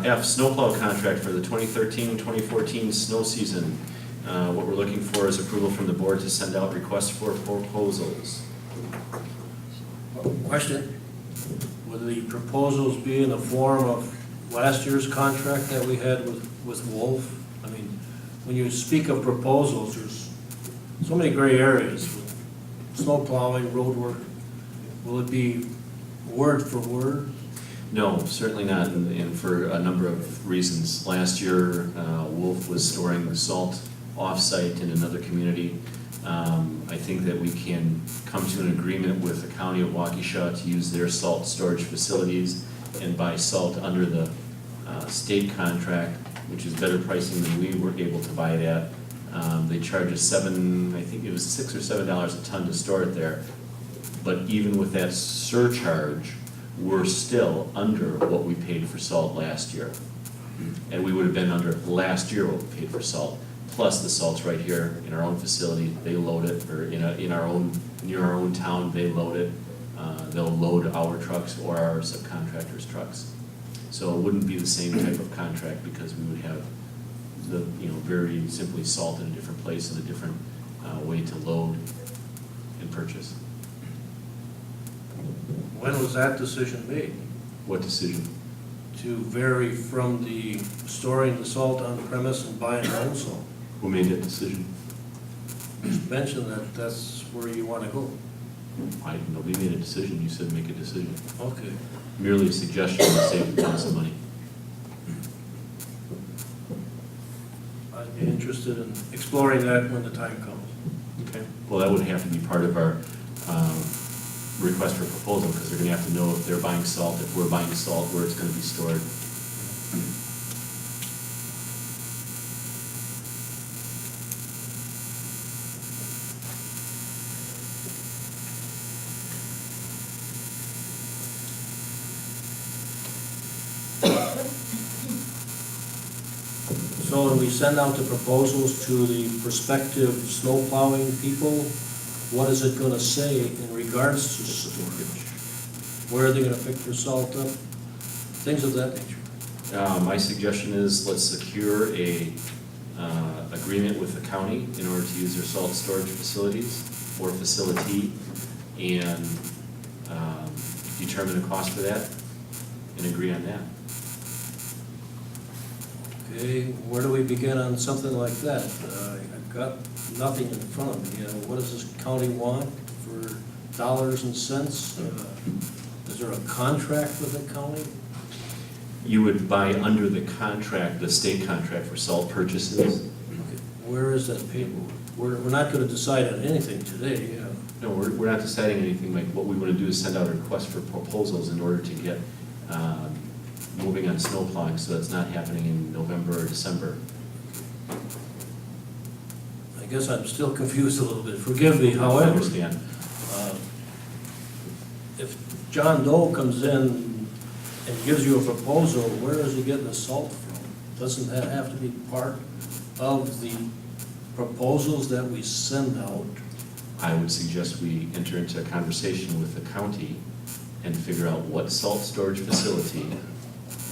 F, snowplow contract for the 2013-2014 snow season. What we're looking for is approval from the board to send out requests for proposals. Question, would the proposals be in the form of last year's contract that we had with Wolf? I mean, when you speak of proposals, there's so many gray areas with snow plowing, road work. Will it be word for word? No, certainly not, and for a number of reasons. Last year, Wolf was storing salt off-site in another community. I think that we can come to an agreement with the county of Waukesha to use their salt storage facilities and buy salt under the state contract, which is better pricing than we were able to buy it at. They charge us I think it was $6 or $7 a ton to store it there. But even with that surcharge, we're still under what we paid for salt last year. And we would have been under last year what we paid for salt. Plus the salt's right here in our own facility, they load it, or near our own town, they load it. They'll load our trucks or our subcontractors' trucks. So it wouldn't be the same type of contract because we would have the, very simply salt in a different place and a different way to load and purchase. When was that decision made? What decision? To vary from the storing the salt on premise and buying our own salt? Who made that decision? You just mentioned that that's where you want to go. Nobody made a decision, you said make a decision. Okay. Merely a suggestion to save the town some money. I'd be interested in exploring that when the time comes. Okay. Well, that would have to be part of our request for proposal, because they're going to have to know if they're buying salt, if we're buying salt, where it's going to be stored. So when we send out the proposals to the prospective snow plowing people, what is it going to say in regards to storage? Where are they going to pick their salt up? Things of that nature. My suggestion is let's secure a agreement with the county in order to use their salt storage facilities or facility, and determine a cost for that and agree on that. Okay, where do we begin on something like that? I've got nothing in front of me. What does this county want for dollars and cents? Is there a contract with the county? You would buy under the contract, the state contract for salt purchases. Okay, where is that paperwork? We're not going to decide on anything today. No, we're not deciding anything, Mike. What we want to do is send out a request for proposals in order to get moving on snow plowing, so that's not happening in November or December. I guess I'm still confused a little bit. Forgive me, however. I understand. If John Doe comes in and gives you a proposal, where is he getting the salt from? Doesn't that have to be part of the proposals that we send out? I would suggest we enter into a conversation with the county and figure out what salt storage facility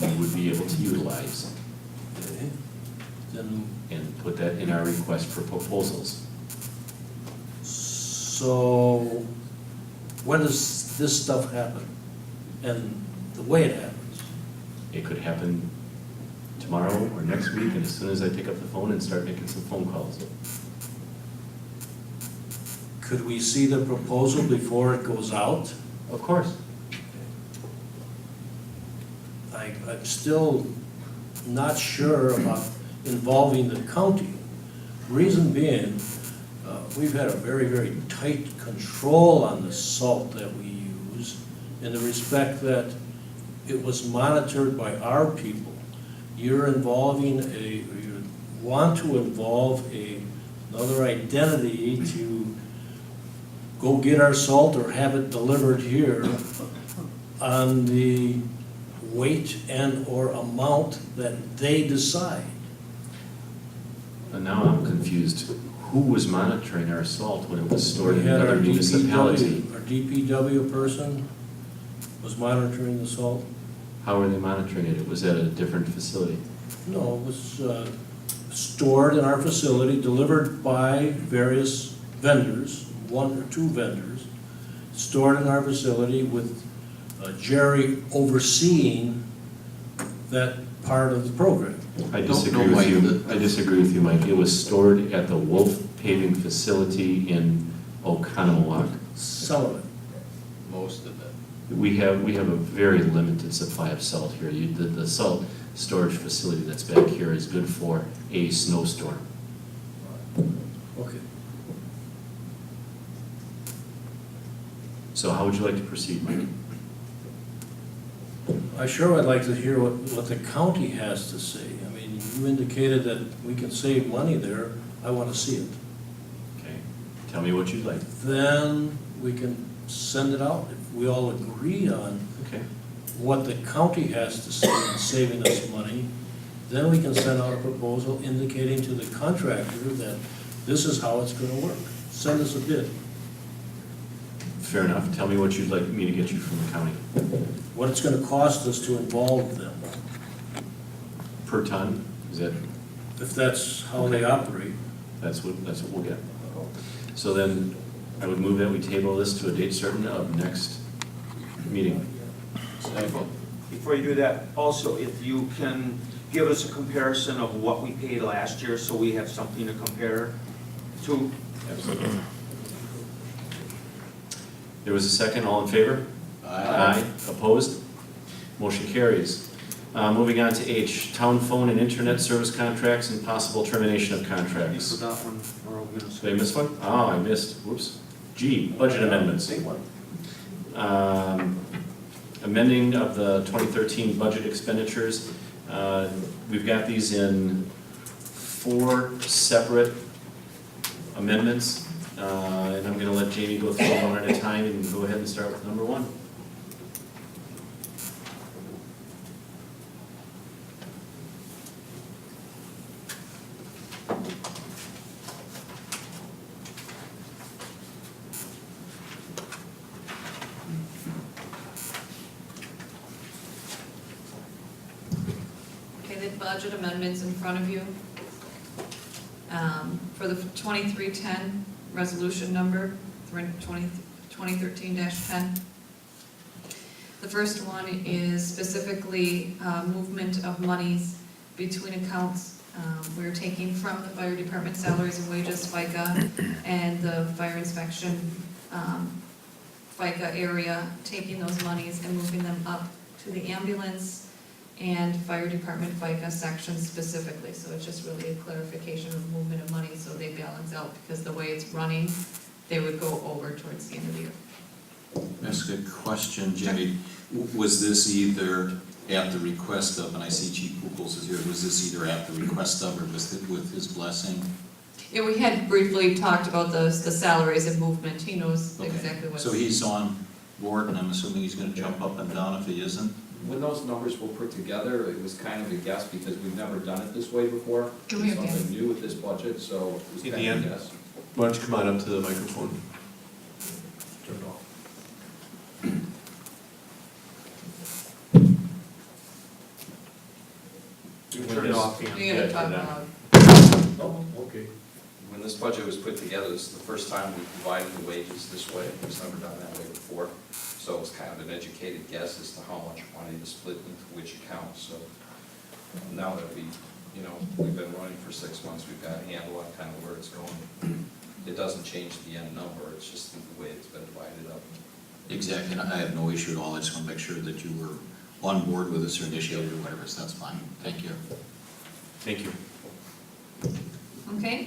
we would be able to utilize. Okay. Then, And put that in our request for proposals. so when does this stuff happen? And the way it happens? It could happen tomorrow or next week, and as soon as I pick up the phone and start making some phone calls. Could we see the proposal before it goes out? Of course. I'm still not sure about involving the county. Reason being, we've had a very, very tight control on the salt that we use in the respect that it was monitored by our people. You want to involve another identity to go get our salt or have it delivered here on the weight and or amount that they decide. And now I'm confused. Who was monitoring our salt when it was stored We in had another our municipality? DPW person was monitoring the salt. How were they monitoring it? It was at a different facility. No, it was stored in our facility, delivered by various vendors, 1 or 2 vendors, stored in our facility with Jerry overseeing that part of the program. I disagree with you. I disagree with you, Mike. It was stored at the Wolf Paving Facility in Oconomowoc. Some of it. Most of it. We have a very limited supply of salt here. The salt storage facility that's back here is good for a snowstorm. Okay. So how would you like to proceed, Mike? I sure would like to hear what the county has to say. I mean, you indicated that we can save money there. I want to see it. Okay, tell me what you'd like. Then we can send it out. If we all agree on Okay. what the county has to say in saving us money, then we can send out a proposal indicating to the contractor that this is how it's gonna work. Send us a bid. Fair enough. Tell me what you'd like me to get you from the county. What it's gonna cost us to involve them, Per ton? Is that, if that's how they operate. that's what we'll get. So then, I would move that we table this to a date certain of next meeting. Before you do that, also, if you can give us a comparison of what we paid last year, so we have something to compare to. Absolutely. There was a second, all in favor? Aye. Opposed? Motion carries. Moving on to H, town phone and internet service contracts and possible termination of You contracts. forgot one, or are we gonna Did I miss one? Oh, I missed, whoops. G, budget amendments. Big one. Amending of the 2013 budget expenditures. We've got these in 4 separate amendments, and I'm gonna let Jamie go through them one at a time, and go ahead and start with number 1. Okay, the budget amendments in front of you. For the 2310 resolution number, 2013-10. The first one is specifically movement of monies between accounts. We're taking from the fire department salaries and wages, FICA, and the fire inspection FICA area, taking those monies and moving them up to the ambulance and fire department FICA sections specifically. So it's just really a clarification of movement of money, so they balance out, because the way it's running, they would go over towards the end of the year. Ask a question, Jimmy. Was this either at the request of, and I see Chief Kukels is here, was this either at the request of or was it with his blessing? Yeah, we had briefly talked about the salaries and movement. He knows Okay. exactly what. So he's on board, and I'm assuming he's gonna jump up and down if he isn't? When those numbers were put together, it was kind of a guess because we've never done it this way before. Come here, It's Dan. something new with this budget, so it was Hey, kind of Dan. a guess. Why don't you come on up to the microphone? Turn it off. You turn it off, Dan. You gotta talk loud. Oh, okay. When this budget was put together, this is the first time we provided the wages this way. It was never done that way before. So it was kind of an educated guess as to how much money to split into which account. So now that we've been running for 6 months, we've got a handle on kind of where it's going. It doesn't change the end number, it's just the way it's been divided up. Exactly, and I have no issue at all. I just want to make sure that you were on board with us or initiated or whatever, so that's fine. Thank you. Thank you. Okay,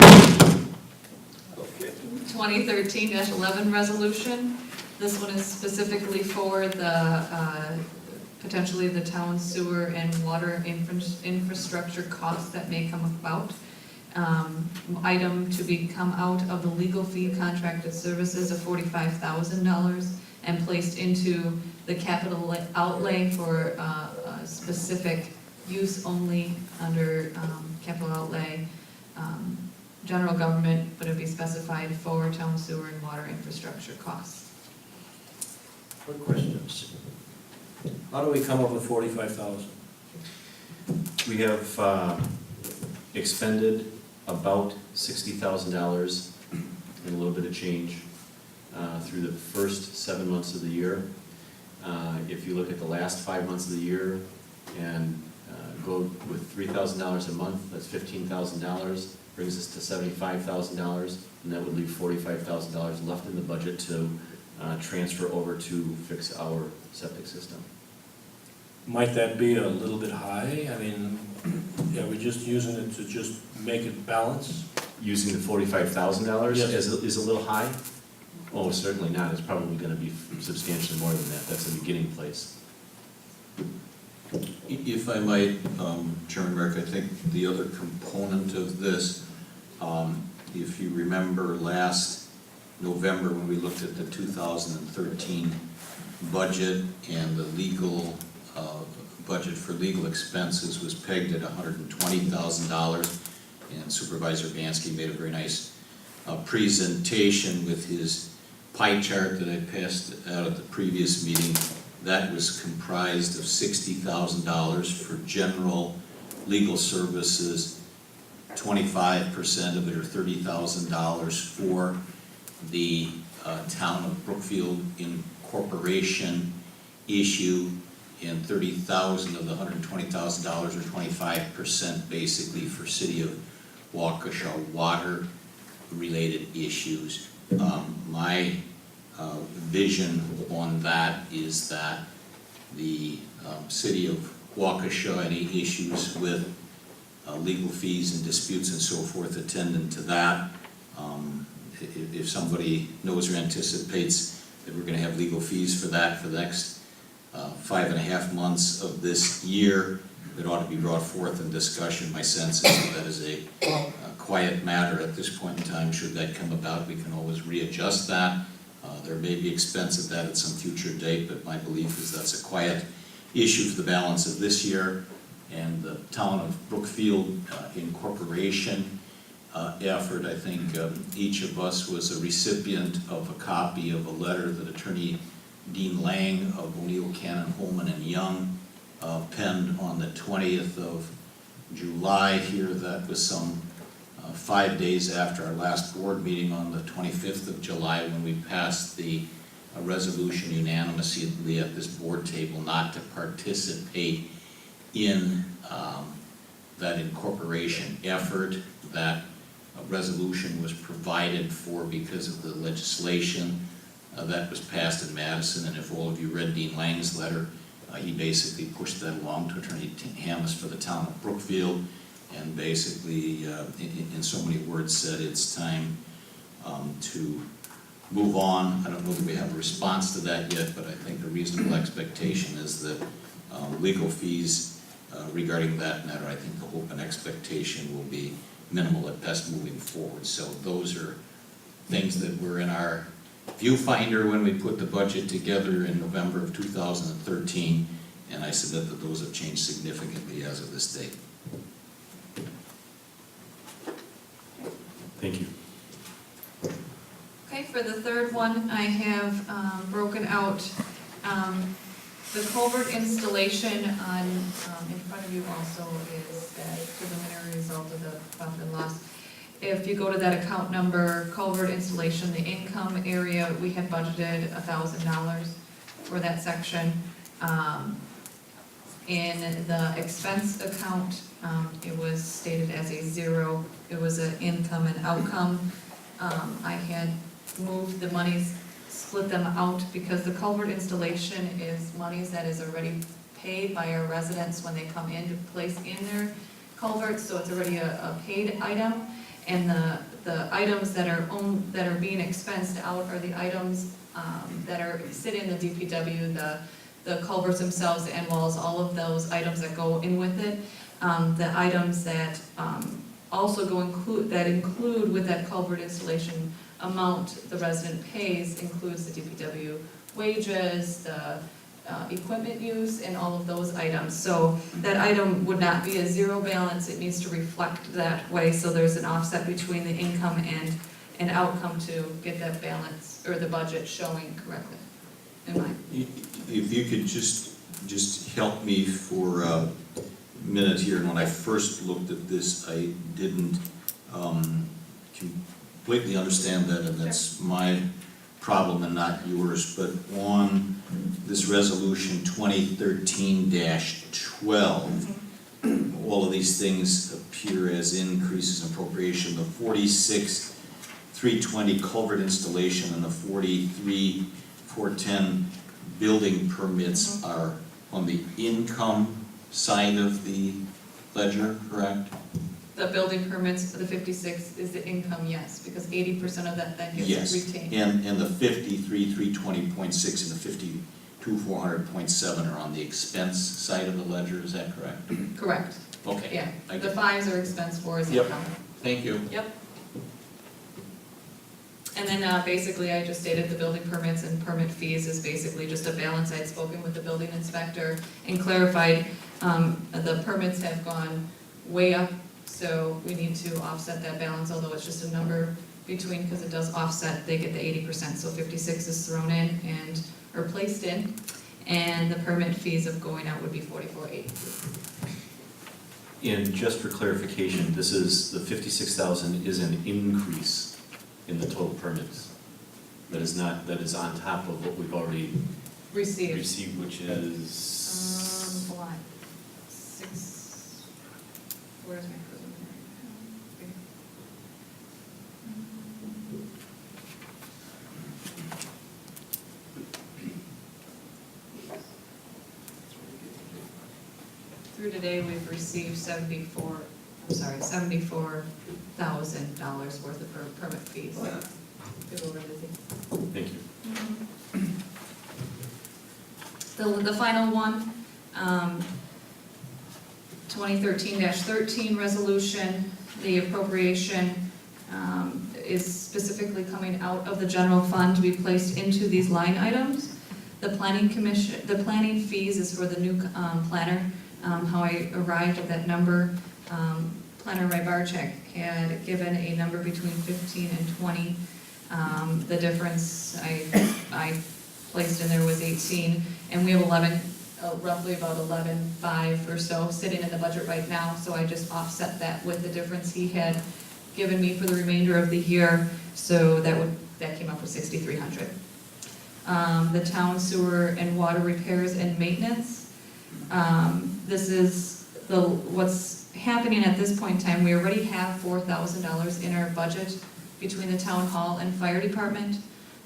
Okay. 2013-11 resolution. This one is specifically for the, potentially the town sewer and water infrastructure costs that may come about. Item to become out of the legal fee contracted services of $45,000 and placed into the capital outlay for a specific use only under capital outlay, general government, but it'd be specified for town sewer and water infrastructure costs. Quick questions. How do we come up with 45,000? We have expended about $60,000 and a little bit of change through the first 7 months of the year. If you look at the last 5 months of the year and go with $3,000 a month, that's $15,000, brings us to $75,000, and that would leave $45,000 left in the budget to transfer over to fix our septic system. Might that be a little bit high? I mean, are we just using it to just make it balance? Using the $45,000 Yes. is a little high? Oh, certainly not, it's probably gonna be substantially more than that, that's a beginning place. If I might, Chairman Marek, I think the other component of this, if you remember last November when we looked at the 2013 budget and the legal, budget for legal expenses was pegged at $120,000, and Supervisor Bansky made a very nice presentation with his pie chart that I passed out at the previous meeting. That was comprised of $60,000 for general legal services, 25% of it, or $30,000 for the town of Brookfield Incorporation issue, and $30,000 of the $120,000, or 25% basically for City of Waukesha water-related issues. My vision on that is that the City of Waukesha, any issues with legal fees and disputes and so forth attendant to that, if somebody knows or anticipates that we're gonna have legal fees for that for the next 5.5 months of this year, it ought to be brought forth in discussion. My sense is that is a quiet matter at this point in time. Should that come about, we can always readjust that. There may be expense of that at some future date, but my belief is that's a quiet issue for the balance of this year. And the town of Brookfield Incorporation effort, I think each of us was a recipient of a copy of a letter that Attorney Dean Lang of O'Neill, Cannon, Holman, and Young penned on the 20th of July here. That was some 5 days after our last board meeting on the 25th of July, when we passed the resolution unanimously at this board table not to participate in that incorporation effort. That resolution was provided for because of the legislation that was passed in Madison, and if all of you read Dean Lang's letter, he basically pushed that along to Attorney Hammes for the town of Brookfield, and basically, in so many words, said it's time to move on. I don't know that we have a response to that yet, but I think a reasonable expectation is that legal fees regarding that matter, I think the hope and expectation will be minimal at best moving forward. So those are things that were in our viewfinder when we put the budget together in November of 2013, and I submit that those have changed significantly as of this date. Thank you. Okay, for the third one, I have broken out the culvert installation on, in front of you also is that preliminary result of the profit and loss. If you go to that account number, culvert installation, the income area, we had budgeted $1,000 for that section. In the expense account, it was stated as a 0. It was an income and outcome. I had moved the monies, split them out, because the culvert installation is monies that is already paid by our residents when they come in to place in their culverts, so it's already a paid item. And the items that are being expensed out are the items that sit in the DPW, the culverts themselves, the end walls, all of those items that go in with it. The items that also include with that culvert installation amount the resident pays includes the DPW wages, the equipment use, and all of those items. So that item would not be a 0 balance, it needs to reflect that way, so there's an offset between the income and outcome to get that balance, or the budget showing correctly, in my. If you could just just help me for a minute here. And when I first looked at this, I didn't completely understand that, and that's my problem and not yours. But on this resolution 2013-12, all of these things appear as increases in appropriation. The 46,320 culvert installation and the 43,410 building permits are on the income side of the ledger, correct? The building permits for the 56 is the income, yes, because 80% of that then gets retained. Yes, and the 53,320.6 and the 52,400.7 are on the expense side of the ledger, is that correct? Correct, Okay. yeah. I The get it. 5s are expense, 4 is Yep. income. Thank you. Yep. And then basically I just stated the building permits and permit fees is basically just a balance. I'd spoken with the building inspector and clarified the permits have gone way up, so we need to offset that balance, although it's just a number between, because it does offset, they get the 80%, so 56 is thrown in and, or placed in, and the permit fees of going out would be 44,800. And just for clarification, this is, the 56,000 is an increase in the total permits. That is not, that is on top of what we've already Received. received, which is, Hold on. 6, where's my preliminary? Through today, we've received $74,000 worth of permit fees. People were busy. thank you. The final one, 2013-13 resolution, the appropriation is specifically coming out of the general fund to be placed into these line items. The planning commission, the planning fees is for the new planner. How I arrived at that number, Planner Rybarczyk had given a number between 15 and 20. The difference I placed in there was 18, and we have 11, roughly about 11.5 or so sitting in the budget right now, so I just offset that with the difference he had given me for the remainder of the year, so that came up with 6,300. The town sewer and water repairs and maintenance. This is what's happening at this point in time. We already have $4,000 in our budget between the town hall and fire department,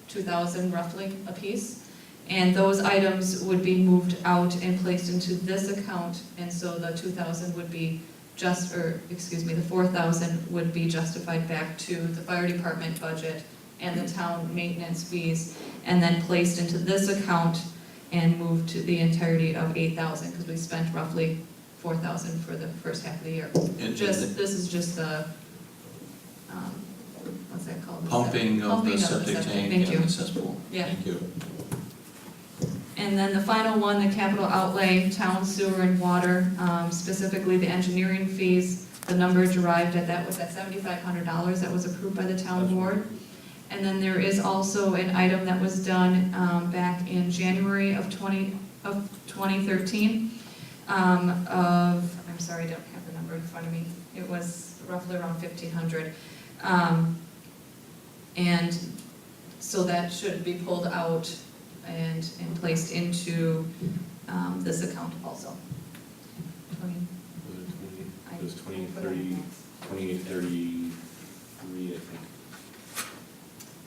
2,000 roughly apiece. And those items would be moved out and placed into this account, and so the 2,000 would be the 4,000 would be justified back to the fire department budget and the town maintenance fees, and then placed into this account and moved to the entirety of 8,000, because we spent roughly 4,000 for the first half of the year. This is just the, what's that called? Pumping of the septic tank Thank and you. the cesspool. Yeah. Thank you. And then the final one, the capital outlay, town sewer and water, specifically the engineering fees. The number derived at that was at $7,500 that was approved by the town board. And then there is also an item that was done back in January of 2013 I'm sorry, I don't have the number in front of me. It was roughly around 1,500. And so that should be pulled out and placed into this account also. It was 2833, I think.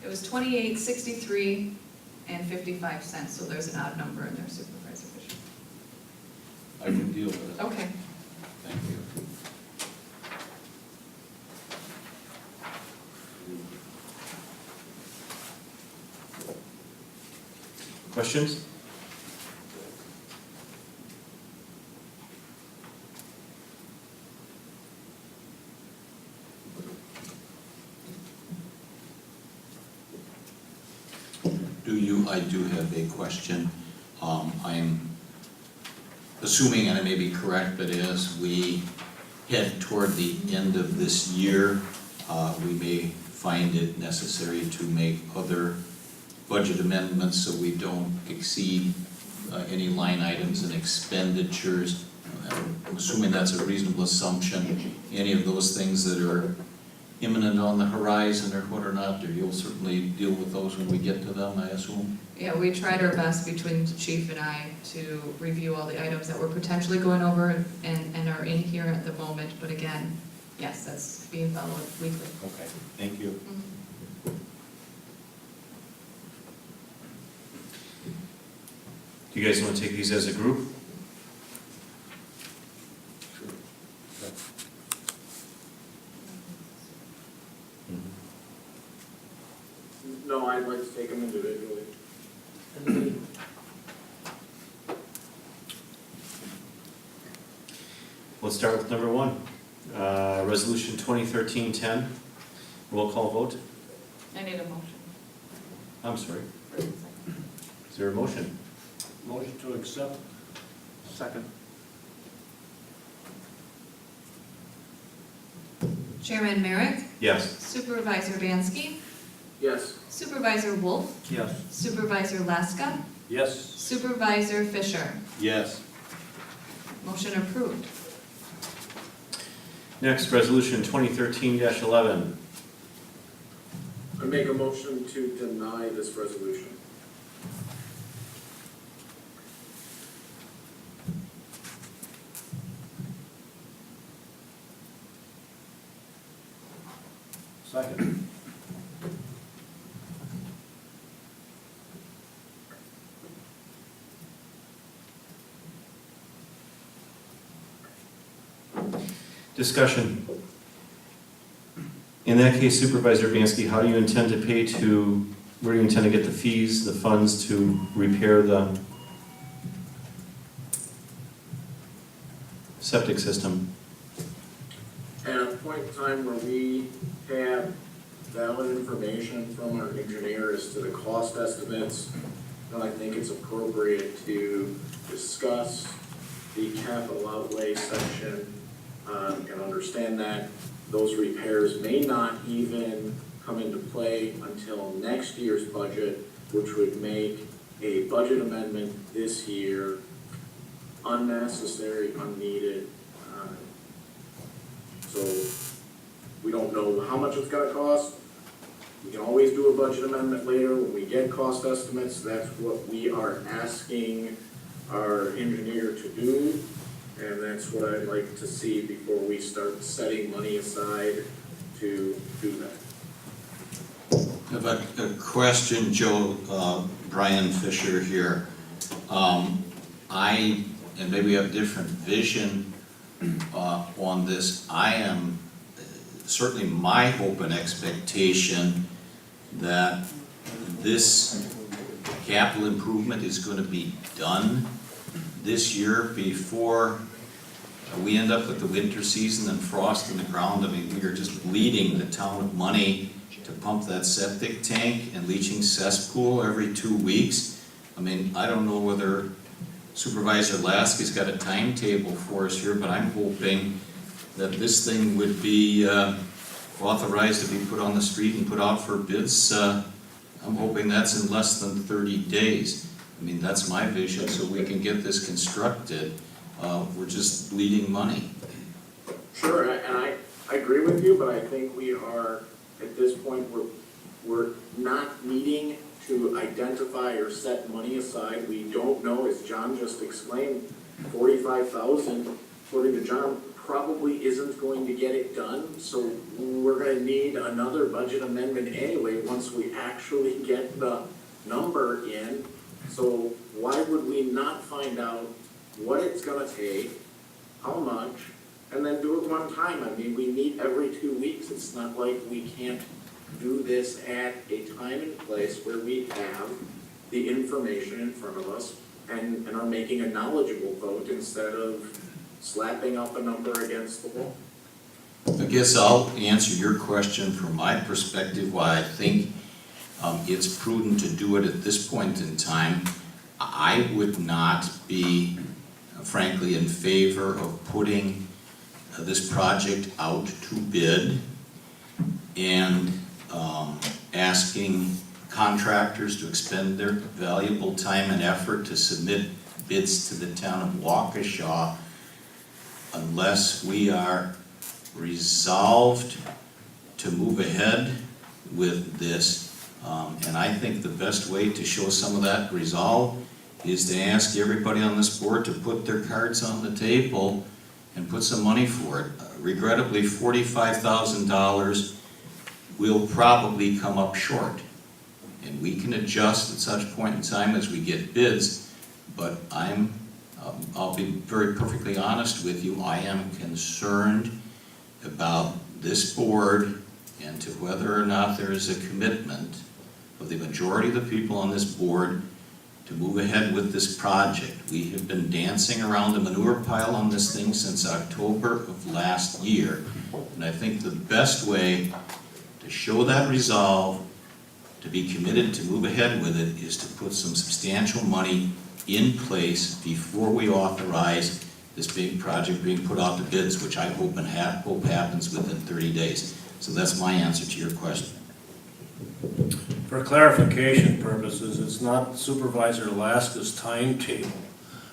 It was 28.63 and 55 cents, so there's an odd number in there, Supervisor Fisher. I can deal with it. Okay. Thank you. Questions? I do have a question. I'm assuming, and I may be correct, but as we head toward the end of this year, we may find it necessary to make other budget amendments so we don't exceed any line items and expenditures. I'm assuming that's a reasonable assumption. Any of those things that are imminent on the horizon or what or not, or you'll certainly deal with those when we get to them, I assume? Yeah, we tried our best between the chief and I to review all the items that we're potentially going over and are in here at the moment, but again, yes, that's being followed weekly. Okay, thank you. Do you guys want to take these as a group? No, I'd like to take them individually. Let's start with number 1. Resolution 2013-10. Roll call vote. I need a motion. I'm sorry. First and second. Is there a motion? Motion to accept? Second. Chairman Marek, Yes. Supervisor Bansky, Yes. Supervisor Wolf, Yes. Supervisor Laska, Yes. Supervisor Fisher. Yes. Motion approved. Next, resolution 2013-11. I make a motion to deny this resolution. Second. Discussion. In that case, Supervisor Bansky, how do you intend to pay to, where do you intend to get the fees, the funds to repair the septic system? At a point in time where we have valid information from our engineer as to the cost estimates, then I think it's appropriate to discuss the capital outlay section and understand that those repairs may not even come into play until next year's budget, which would make a budget amendment this year unnecessary, unneeded. So we don't know how much it's gonna cost. We can always do a budget amendment later when we get cost estimates. That's what we are asking our engineer to do. And that's what I'd like to see before we start setting money aside to do that. I have a question, Joe, Brian Fisher here. And maybe we have different vision on this. I am certainly my hope and expectation that this capital improvement is going to be done this year before we end up with the winter season and frost in the ground. I mean, we are just bleeding the town of money to pump that septic tank and leaching cesspool every 2 weeks. I mean, I don't know whether Supervisor Lasky's got a timetable for us here, but I'm hoping that this thing would be authorized to be put on the street and put out for bids. I'm hoping that's in less than 30 days. I mean, that's my vision, so we can get this constructed. We're just bleeding money. Sure, and I agree with you, but I think we are, at this point, we're not needing to identify or set money aside. We don't know, as John just explained, 45,000, according to John, probably isn't going to get it done. So we're gonna need another budget amendment anyway, once we actually get the number in. So why would we not find out what it's gonna take, how much, and then do it one time? I mean, we meet every 2 weeks. It's not like we can't do this at a time and place where we have the information in front of us and are making a knowledgeable vote instead of slapping up a number against the wall. I guess I'll answer your question from my perspective, why I think it's prudent to do it at this point in time. I would not be, frankly, in favor of putting this project out to bid and asking contractors to expend their valuable time and effort to submit bids to the town of Waukesha unless we are resolved to move ahead with this. And I think the best way to show some of that resolve is to ask everybody on this board to put their cards on the table and put some money for it. Regrettably, $45,000 will probably come up short. And we can adjust at such point in time as we get bids, but I'll be very perfectly honest with you, I am concerned about this board and to whether or not there is a commitment of the majority of the people on this board to move ahead with this project. We have been dancing around the manure pile on this thing since October of last year. And I think the best way to show that resolve, to be committed to move ahead with it, is to put some substantial money in place before we authorize this big project being put out to bids, which I hope happens within 30 days. So that's my answer to your question. For clarification purposes, it's not Supervisor Alaska's timetable.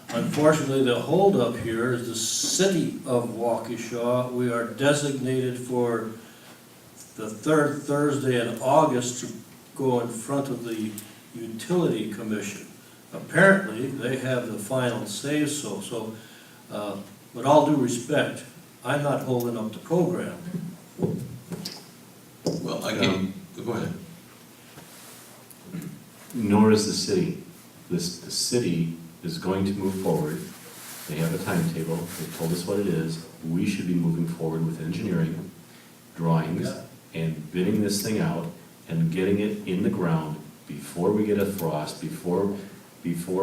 Unfortunately, the holdup here is the city of Waukesha. We are designated for the third Thursday in August to go in front of the Utility Commission. Apparently, they have the final say-so. So, with all due respect, I'm not holding up the program. Well, again, go ahead. Nor is the city. The city is going to move forward. They have a timetable. They've told us what it is. We should be moving forward with engineering, drawings, and bidding this thing out and getting it in the ground before we get a frost, before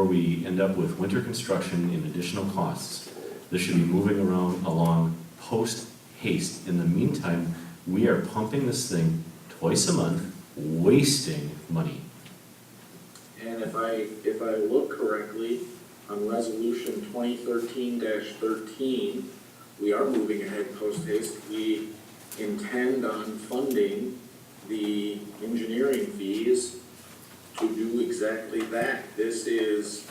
we end up with winter construction and additional costs. This should be moving along post haste. In the meantime, we are pumping this thing twice a month, wasting money. And if I look correctly, on resolution 2013-13, we are moving ahead post haste. We intend on funding the engineering fees to do exactly that. This is,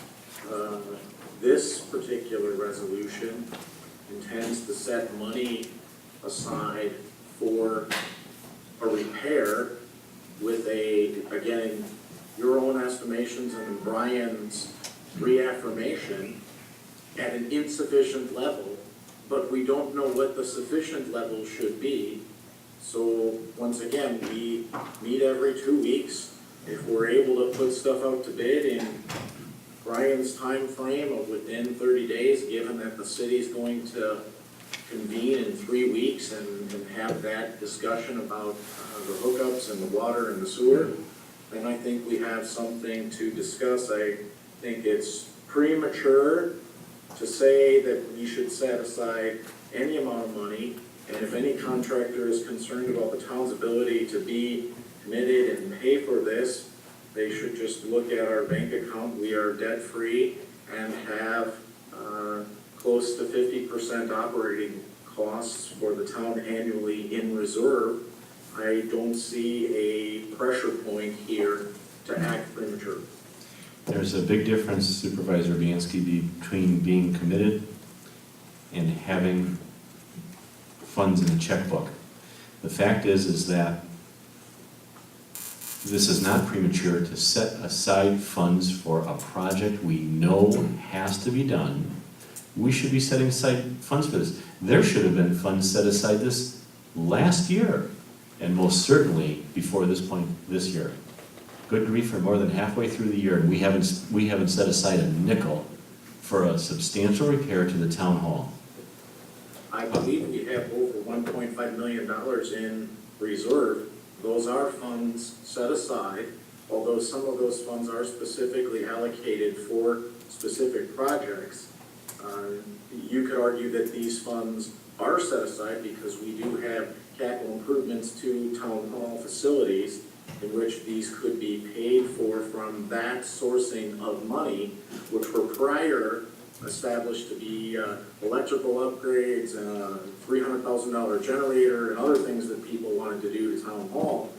this particular resolution intends to set money aside for a repair with again, your own estimations and Brian's reaffirmation at an insufficient level, but we don't know what the sufficient level should be. So once again, we meet every 2 weeks. If we're able to put stuff out to bid in Brian's time frame of within 30 days, given that the city's going to convene in 3 weeks and have that discussion about the hookups and the water and the sewer, then I think we have something to discuss. I think it's premature to say that we should set aside any amount of money, and if any contractor is concerned about the town's ability to be committed and pay for this, they should just look at our bank account. We are debt-free and have close to 50% operating costs for the town annually in reserve. I don't see a pressure point here to act premature. There's a big difference, Supervisor Bianski, between being committed and having funds in the checkbook. The fact is that this is not premature to set aside funds for a project we know has to be done. We should be setting aside funds for this. There should have been funds set aside this last year, and most certainly before this point this year. Good grief, for more than halfway through the year, and we haven't set aside a nickel for a substantial repair to the town hall. I believe we have over $1.5 million in reserve. Those are funds set aside, although some of those funds are specifically allocated for specific projects. You could argue that these funds are set aside because we do have capital improvements to town hall facilities in which these could be paid for from that sourcing of money, which were prior established to be electrical upgrades and a $300,000 generator and other things that people wanted to do to town hall.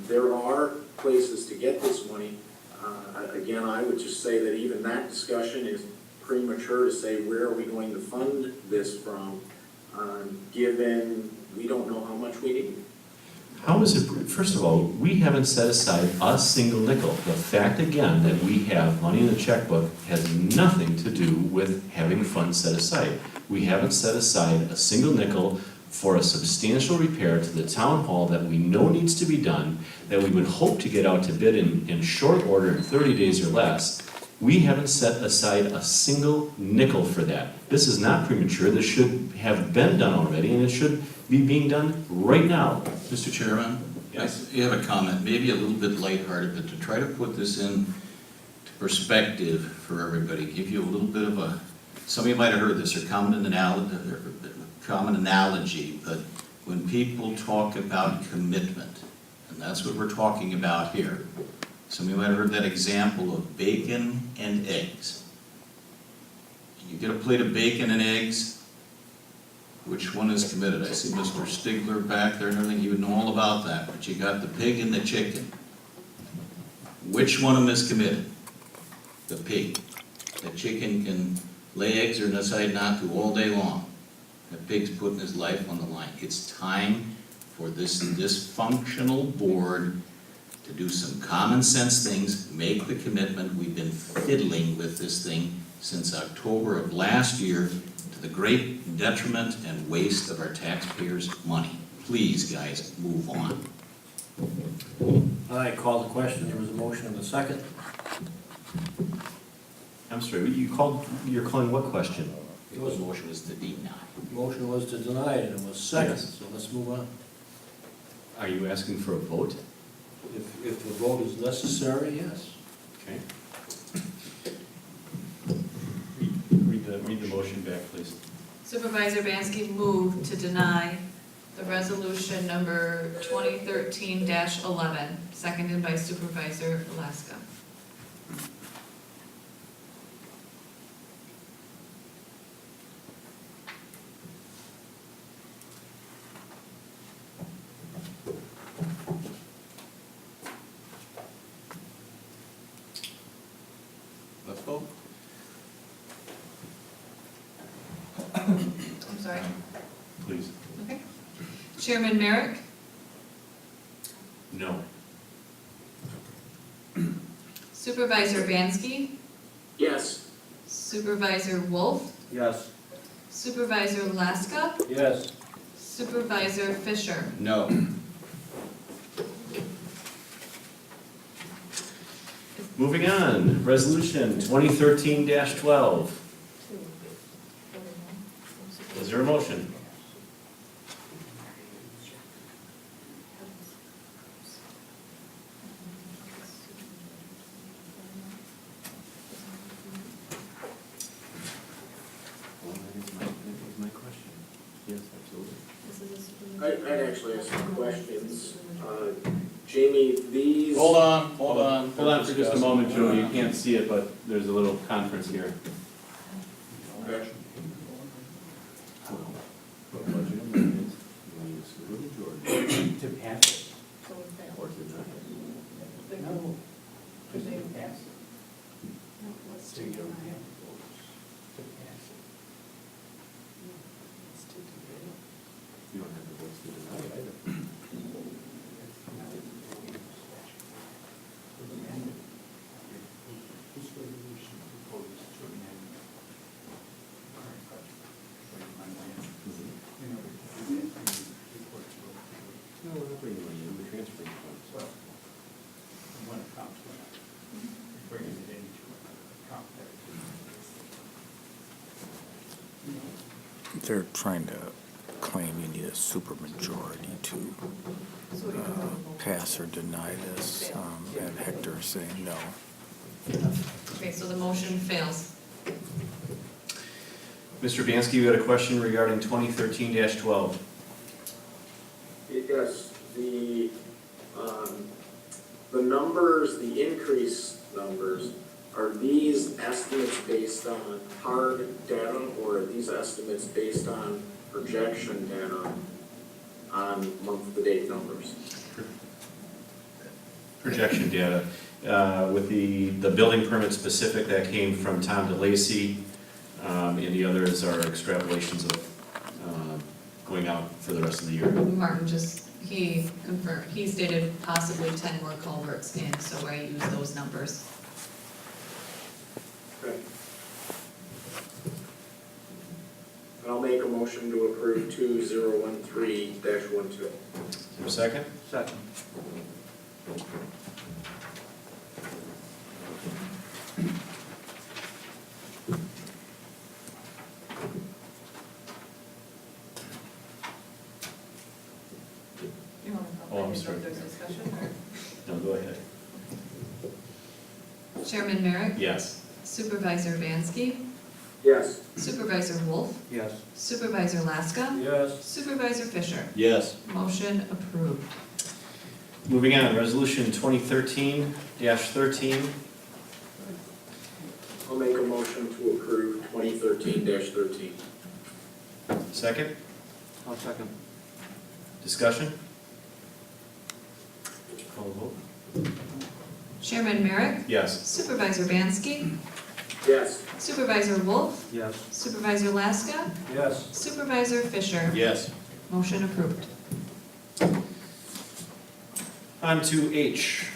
There are places to get this money. Again, I would just say that even that discussion is premature to say where are we going to fund this from, given we don't know how much we need. How is it, first of all, we haven't set aside a single nickel. The fact, again, that we have money in the checkbook has nothing to do with having funds set aside. We haven't set aside a single nickel for a substantial repair to the town hall that we know needs to be done, that we would hope to get out to bid in short order, in 30 days or less. We haven't set aside a single nickel for that. This is not premature. This should have been done already, and it should be being done right now. Mr. Chairman? Yes. You have a comment, maybe a little bit lighthearted, but to try to put this in perspective for everybody, give you a little bit of a, some of you might have heard this, or common analogy, but when people talk about commitment, and that's what we're talking about here, some of you might have heard that example of bacon and eggs. You get a plate of bacon and eggs, which one is committed? I see Mr. Stigler back there and everything, you would know all about that, but you got the pig and the chicken. Which one of them is committed? The pig. The chicken can lay eggs or decide not to all day long. The pig's putting his life on the line. It's time for this dysfunctional board to do some common sense things, make the commitment. We've been fiddling with this thing since October of last year to the great detriment and waste of our taxpayers' money. Please, guys, move on. I call the question, there was a motion and a second. I'm sorry, you're calling what question? The motion was to deny. Motion was to deny it, and it was second, Yes. so let's move on. Are you asking for a vote? If the vote is necessary, yes. Okay. Read the motion back, please. Supervisor Bansky moved to deny the resolution number 2013-11, seconded by Supervisor Alaska. Let's vote. I'm sorry. Please. Okay. Chairman Marek, No. Supervisor Bansky, Yes. Supervisor Wolf, Yes. Supervisor Alaska, Yes. Supervisor Fisher. No. Moving on, resolution 2013-12. Is there a motion? My question. Yes, absolutely. I'd actually have some questions. Jamie, these. Hold on. Hold on for just a moment, Joe, you can't see it, but there's a little conference here. Okay. To pass it. Or to deny it. No. Just to pass it. So you don't have votes to pass it. You don't have the votes to deny it either. This resolution proposes to amend current budget for my land. In order to do that, we need reports of. No, we're not bringing money in, we're transferring funds. Well, from one account to another, bringing it into an account that. They're trying to claim you need a supermajority to pass or deny this, and Hector is saying no. Okay, so the motion fails. Mr. Bansky, you had a question regarding 2013-12. Yes, the numbers, the increase numbers, are these estimates based on hard data, or are these estimates based on projection data on month-to-date numbers? Projection data. with the building permit specific that came from Tom DeLacy, and the others are extrapolations of going out for the rest of the year. Martin he confirmed, he stated possibly 10 more culverts in, so I used those numbers. Okay. I'll make a motion to approve 2013-12. Is there a second? Second. You want to Oh, I'm sorry. if there's discussion, or? No, go ahead. Chairman Marek? Yes. Supervisor Vansky? Yes. Supervisor Wolf? Yes. Supervisor Laska? Yes. Supervisor Fisher? Yes. Motion approved. Moving on, resolution 2013-13. I'll make a motion to approve 2013-13. Second, I'll second. discussion? Call the vote. Chairman Marek? Yes. Supervisor Vansky? Yes. Supervisor Wolf? Yes. Supervisor Laska? Yes. Supervisor Fisher? Yes. Motion approved. On to H,